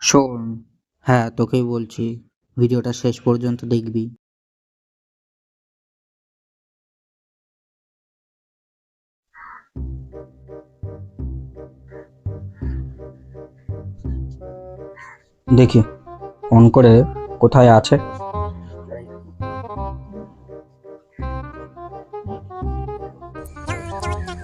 শোন, হ্যাঁ তোকেই বলছি, ভিডিওটা শেষ পর্যন্ত দেখবি। দেখি অন করে কোথায় আছে।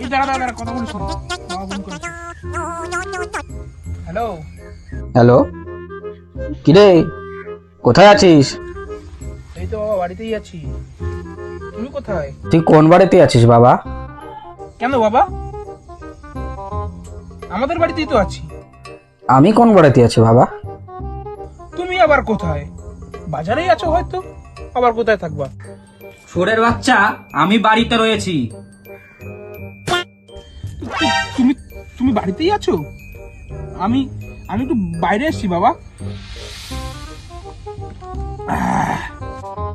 এই দাঁড়া দাঁড়া দাঁড়া, কথা বলে শোনো। বাবা ফোন করেছে। হ্যালো। হ্যালো, কিরে কোথায় আছিস? এই তো বাবা, বাড়িতেই আছি। তুমি কোথায়? তুই কোন বাড়িতে আছিস বাবা? কেন বাবা? আমাদের বাড়িতেই তো আছি। আমি কোন বাড়িতে আছি বাবা? তুমি আবার কোথায়? বাজারেই আছো হয়তো, আবার কোথায় থাকবা? সুরের বাচ্চা, আমি বাড়িতে রয়েছি। তুমি তুমি বাড়িতেই আছো? আমি আমি একটু বাইরে এসেছি বাবা।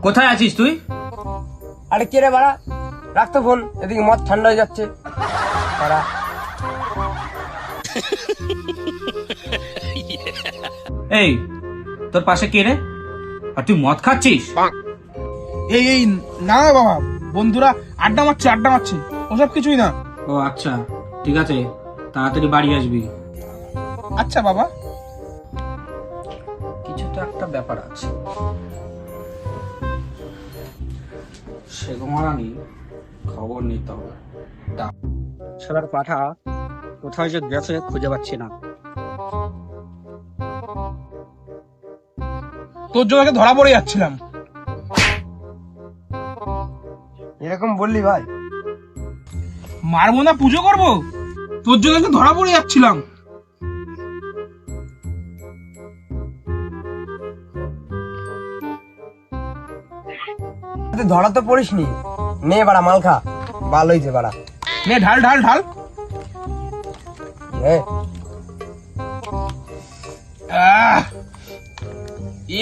কোথায় আছিস তুই? আরে কে রে বাড়া, রাখতো ফোন, এদিকে মদ ঠান্ডা হয়ে যাচ্ছে বাড়া। এই তোর পাশে কে রে? আর তুই মদ খাচ্ছিস? এই এই না বাবা, বন্ধুরা আড্ডা মারছে, ওসব কিছুই না। ও আচ্ছা, ঠিক আছে, তাড়াতাড়ি বাড়ি আসবি। আচ্ছা বাবা। কিছু তো একটা ব্যাপার আছে, সেগুলো আমি খবর নিতে হবে। শালার পাঠা কোথায় যে গেছে খুঁজে পাচ্ছি না। তোর জন্য আগে ধরা পড়ে যাচ্ছিলাম। এরকম বললি ভাই? মারবো না, পুজো করবো? তোর জন্য আগে ধরা পড়ে যাচ্ছিলাম। তুই ধরা তো পড়িস নি, নে বাড়া মাল খা, ভালো হয়েছে বাড়া। নে ঢাল ঢাল ঢাল। आह,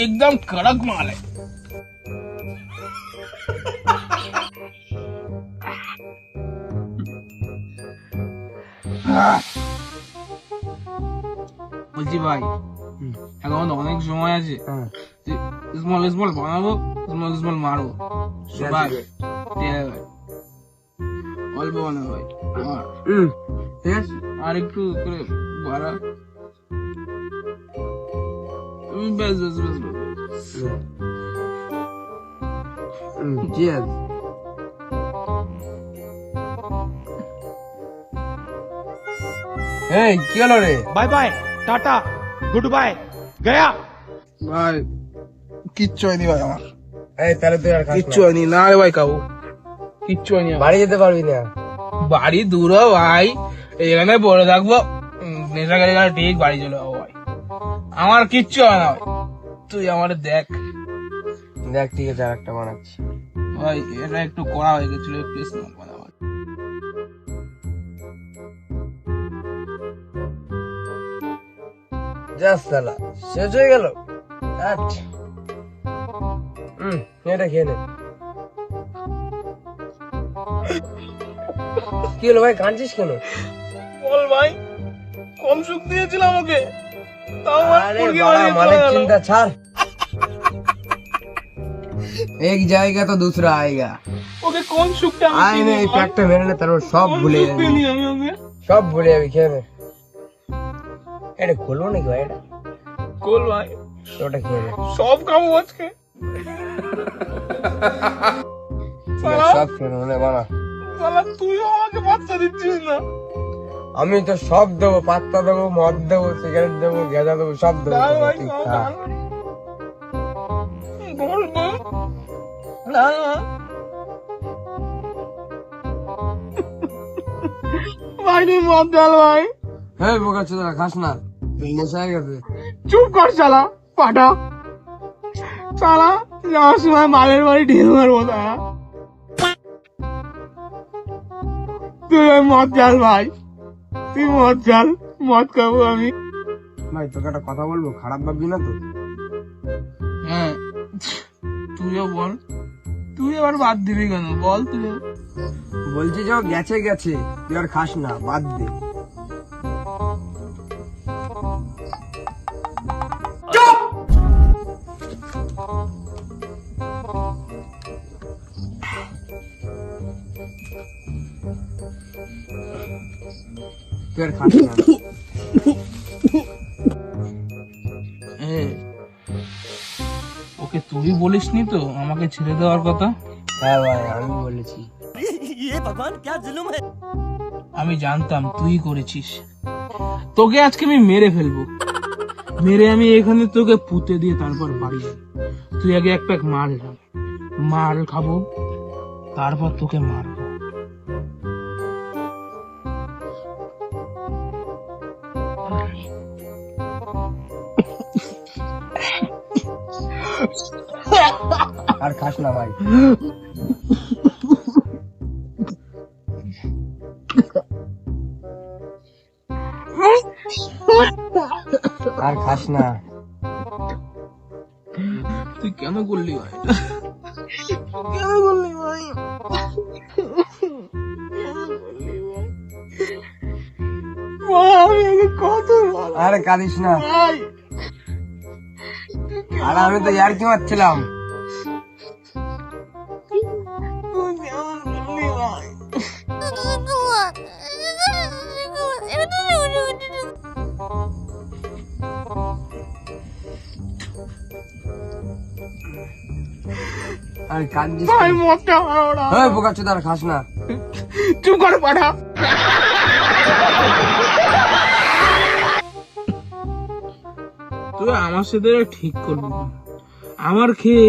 एकदम कड़क माल है। বলছি ভাই, এখন অনেক সময় আছে, স্মল স্মল বানাবো, স্মল স্মল মারবো। ভাই ঠিক আছে ভাই, অল্প বানাবো ভাই আমার, ঠিক আছে? আর একটু করে বাড়া। বেশ বেশ বেশ বেশ। এই কি হলো রে? Bye bye, tata, good bye, Gaya. ভাই কিচ্ছু হয়নি ভাই আমার, এই তাহলে তুই আর খাস কিচ্ছু না। হয়নি না রে ভাই, কাবু কিচ্ছু হয়নি আমার। বাড়ি যেতে পারবি না? বাড়ি দূর ভাই, এখানে পড়ে থাকবো, নেশা করে গেলে ঠিক বাড়ি চলে যাবো ভাই। আমার কিচ্ছু হয় না ভাই, তুই আমার দেখ দেখ ঠিক আছে, আর একটা বানাচ্ছি। ভাই। এটা একটু করা হয়ে গেছিল, প্লিজ না বানা ভাই। যা সালা, শেষ হয়ে গেল। আচ্ছা এটা খেয়ে নে। কি হলো ভাই, কাঁদছিস কেন? বল ভাই, কম সুখ দিয়েছিলাম ওকে, তাও আমার আরে পুরগি বাড়া, বানিয়ে मालिक চলে গেল। चिंता ছাড়, एक जाएगा तो दूसरा आएगा। ওকে কোন সুখটা আমি আয় না, দিইনি এই বল? প্যাকটা মেরে নে, তারপর সব কোন ভুলে সুখ যাবি, দিইনি আমি ওকে? সব ভুলে যাবি, খেয়ে নে। এটা খুলবো নাকি ভাই? এটা কোল ভাই, ওটা খেয়ে নে। সব খাবো আজকে। ঠিক আছে, সব খেয়ে নে, বানা। শালা তুইও আমাকে বাচ্চা দিচ্ছিস না। আমি তো সব দেবো, পাত্তা দেবো, মদ দেবো, সিগারেট দেবো, গেঁজা দেবো, সব দেবো ডাল তোকে, ভাই, তুই সব খা। ডাল। বল বল, ডাল ভাই। ভাই তুই মদ ডাল ভাই। এই বোকা চোদা, খাস না, তুই নেশা হয়ে গেছে। চুপ কর শালা পাঠা, শালা যাওয়ার সময় মালের বাড়ি ঢিল মারবো তা। তুই ওই মদ জাল ভাই, তুই মদ জাল, মদ খাবো আমি। ভাই তোকে একটা কথা বলবো, খারাপ ভাববি না তো? হ্যাঁ, তুইও বল, তুই এবার বাদ দিবি কেন বল তুই? বলছি যে ও গেছে গেছে, তুই আর খাস না, বাদ দে। তুই আর খাস না। ওকে তুই বলিসনি তো আমাকে ছেড়ে দেওয়ার কথা? হ্যাঁ ভাই আমি বলেছি। আমি জানতাম তুই করেছিস। তোকে আজকে আমি মেরে ফেলবো, মেরে আমি এখানে তোকে পুঁতে দিয়ে তারপর বাড়ি যাবো। তুই আগে এক প্যাক মার খাবো, তারপর তোকে মারবো। আর খাস না ভাই। আর খাস না। তুই কেন করলি ভাই? কেন করলি ভাই? আমি আগে কত আরে কাঁদিস না। আর আমি তো ইয়ার্কি মারছিলাম। আরে কাঁদিস না। ভাই মদটা ওরা ওই বোকাচোদা আর খাস না। চুপ করে পাঠা। তুই আমার সাথে ঠিক করবি না। আমার খেয়ে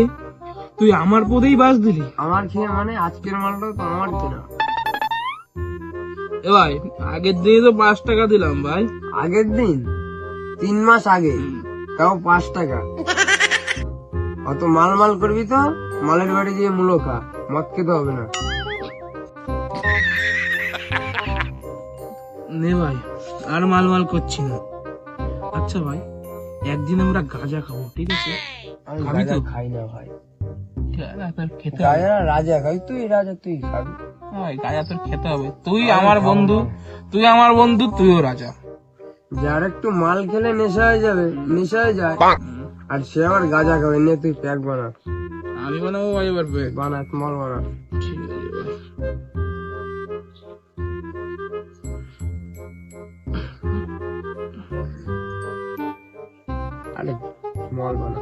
তুই আমার পদেই বাস দিলি। আমার খেয়ে মানে আজকের মালটা তো আমার কেনা। এ ভাই আগের দিনে তো 5 টাকা দিলাম ভাই। আগের দিন 3 মাস আগে তাও 5 টাকা। অত মাল করবি তো মালের বাড়ি গিয়ে মূলো খা, মদ খেতে হবে না। নে ভাই আর মাল করছি না। আচ্ছা ভাই একদিন আমরা গাঁজা খাবো, ঠিক আছে? আমি খাবি গাঁজা তো? খাই না ভাই। খেতে হবে। গাঁজা রাজা খাই, তুই রাজা তুই খাবি। ভাই গাঁজা তোর খেতে হবে। তুই আমার বন্ধু, তুইও রাজা। যার একটু মাল খেলে নেশা হয়ে যাবে, নেশা হয়ে যায়, আর সে আবার গাঁজা খাবে। নিয়ে তুই প্যাক বানা। আমি বানাবো ভাই এবার ব্যাগ। বানা মাল বানা। ঠিক আছে ভাই। আরে মাল বানা।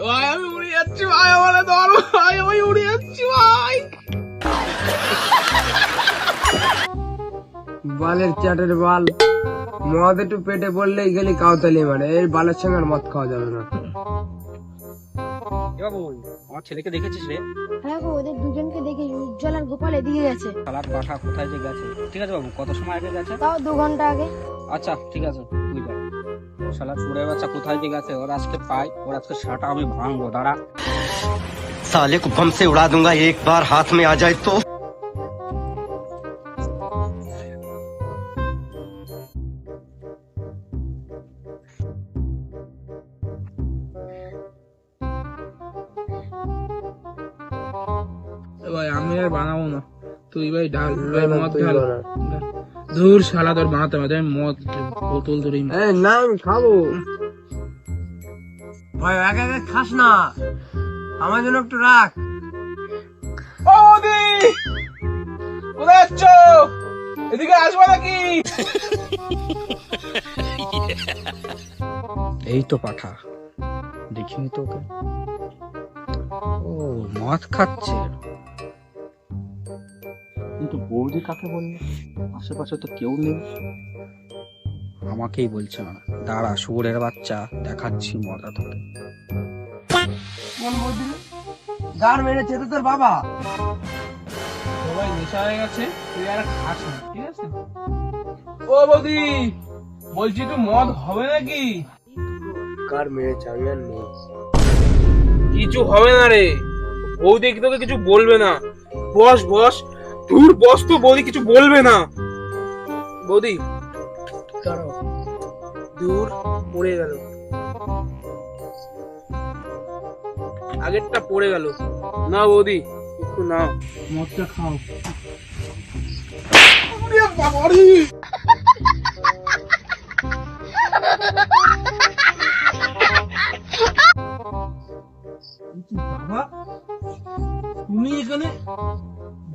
ভাই আমি উড়ে যাচ্ছি ভাই, আমার ধরো ভাই, আমি উড়ে যাচ্ছি ভাই। বালের চ্যাটের বাল, মদ একটু পেটে পড়লেই গেলি কাউতালি মানে। এই বালের সঙ্গে আর মদ খাওয়া যাবে না। এ বাবু, আমার ছেলেকে দেখেছিস রে? হ্যাঁ গো, ওদের দুজনকে দেখে উজ্জ্বল আর গোপাল এদিকে গেছে। শালার পাঠা কোথায় যে গেছে? ঠিক আছে বাবু, কত সময় আগে গেছে? তাও 2 ঘন্টা আগে। আচ্ছা ঠিক আছে, তুই যা। শালা চুড়ে বাচ্চা কোথায় যে গেছে, ওর আজকে পাই, ওর আজকে সাটা আমি ভাঙবো। দাঁড়া। साले को बम से उड़ा दूंगा एक बार हाथ में आ जाए तो। ভাই আমি আর বানাবো না, তুই ভাই ডাল ভাই, মদ ঢাল। ধুর শালা তোর বানাতে হবে, আমি মদ বোতল ধরেই এই না আমি খাবো ভাই। একা একা খাস না, আমার জন্য একটু রাখ। ও দি কোথায় যাচ্ছ? এদিকে আসবে নাকি? এই তো পাঠা, দেখিনি তো ওকে। ও মদ খাচ্ছে, কিন্তু বৌদি কাকে বললো? আশেপাশে তো কেউ নেই। আমাকেই বলছে না। দাঁড়া শুয়োরের বাচ্চা, দেখাচ্ছি মজা তোকে। কোন বৌদি রে? গার মেরেছে তো তোর বাবা। সবাই নেশা হয়ে গেছে, তুই আর খাস না, ঠিক আছে? ও বৌদি বলছি একটু মদ হবে নাকি? গার মেরেছে, আমি আর নেই। কিছু হবে না রে, বৌদি তোকে কিছু বলবে না। বস দূর বস তো, বৌদি কিছু বলবে না। বৌদি দাঁড়াও, দূর পড়ে গেল, আগেরটা পড়ে গেল। না বৌদি একটু না, মদটা খাও। তুমি এখানে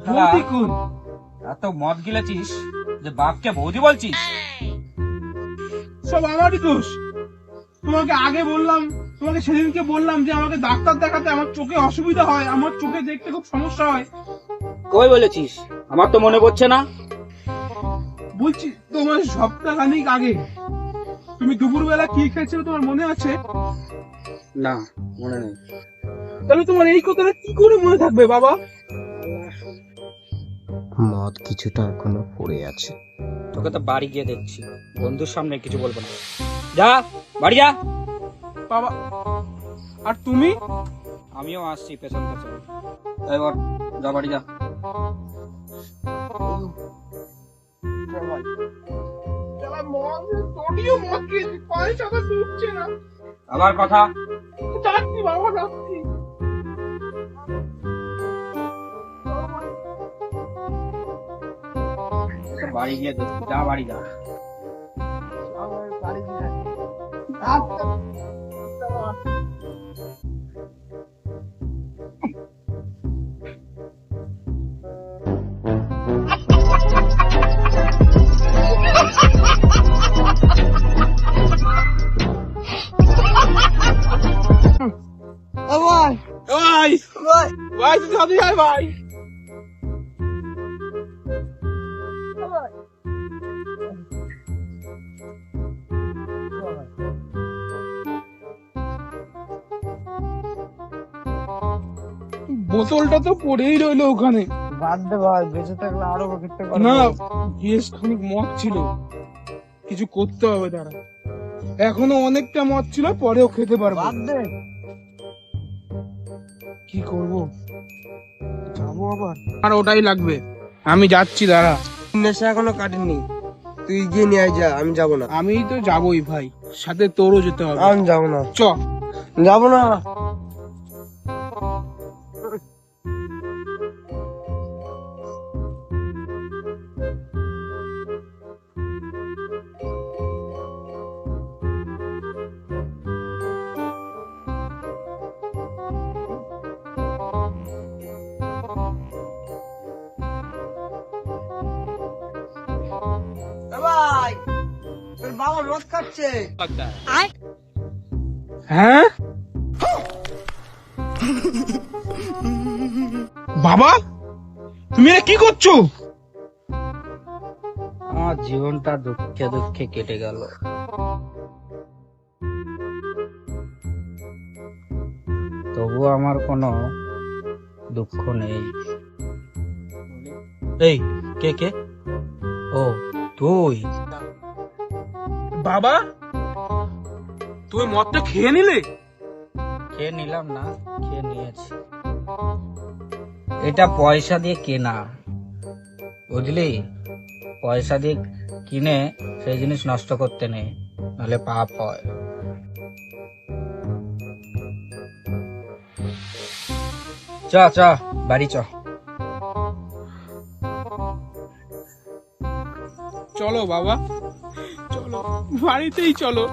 শালা, বৌদি কোন? এত মদ গিলেছিস যে বাপকে বৌদি বলছিস? সব আমারই দোষ। তোমাকে আগে বললাম, তোমাকে সেদিনকে বললাম যে আমাকে ডাক্তার দেখাতে, আমার চোখে অসুবিধা হয়, আমার চোখে দেখতে খুব সমস্যা হয়। কই বলেছিস? আমার তো মনে পড়ছে না। বলছি তোমার সপ্তাহখানিক আগে তুমি দুপুরবেলা কি খেয়েছিলে তোমার মনে আছে? না, মনে নেই। তাহলে তোমার এই কথাটা কি করে মনে থাকবে বাবা? मौत কিছুটা এখনো পড়ে আছে। তোকে তো বাড়ি গিয়ে দেখছি, বন্ধুর সামনে কিছু বলবো না। যা বাড়ি যা। বাবা, আর তুমি? আমিও আসছি পেছন পেছন। এবার যা বাড়ি যা। তোটিও মদ খেয়েছি, পায়ে চাকা ডুবছে না। আবার কথা। যাচ্ছি বাবা, যাচ্ছি। বাড়ি গিয়ে দেখছি, যা বাড়ি যা। ভাই ভাই, তুমি সাথে যাই ভাই। বোতলটা তো পড়েই রইলো ওখানে। বাদ দে ভাই, বেঁচে থাকলে আরো পকেটটা করে না, বেশ খানিক মদ ছিল, কিছু করতে হবে দাঁড়া। এখনো অনেকটা মদ ছিল, পরেও খেতে পারবো। বাদ দে। কি করব, যাবো আবার? আর ওটাই লাগবে, আমি যাচ্ছি দাঁড়া। নেশা এখনো কাটেনি, তুই গিয়ে নিয়ে আয়, যা, আমি যাবো না। আমি তো যাবোই ভাই, সাথে তোরও যেতে হবে। আমি যাবো না, চ। যাবো না। ভাই, তোর বাবা মদ খাচ্ছে। হ্যাঁ বাবা, তুমি এটা কি করছো? আমার জীবনটা দুঃখে দুঃখে কেটে গেল। তবু আমার কোনো দুঃখ নেই। এই কে কে? ও তুই? বাবা, তুমি মদটা খেয়ে নিলে? খেয়ে নিলাম না, খেয়ে নিয়েছি। এটা পয়সা দিয়ে কেনা, বুঝলি? পয়সা দিয়ে কিনে সেই জিনিস নষ্ট করতে নেই, নাহলে পাপ হয়। চ চ বাড়ি চ। চলো বাবা, চলো বাড়িতেই চলো।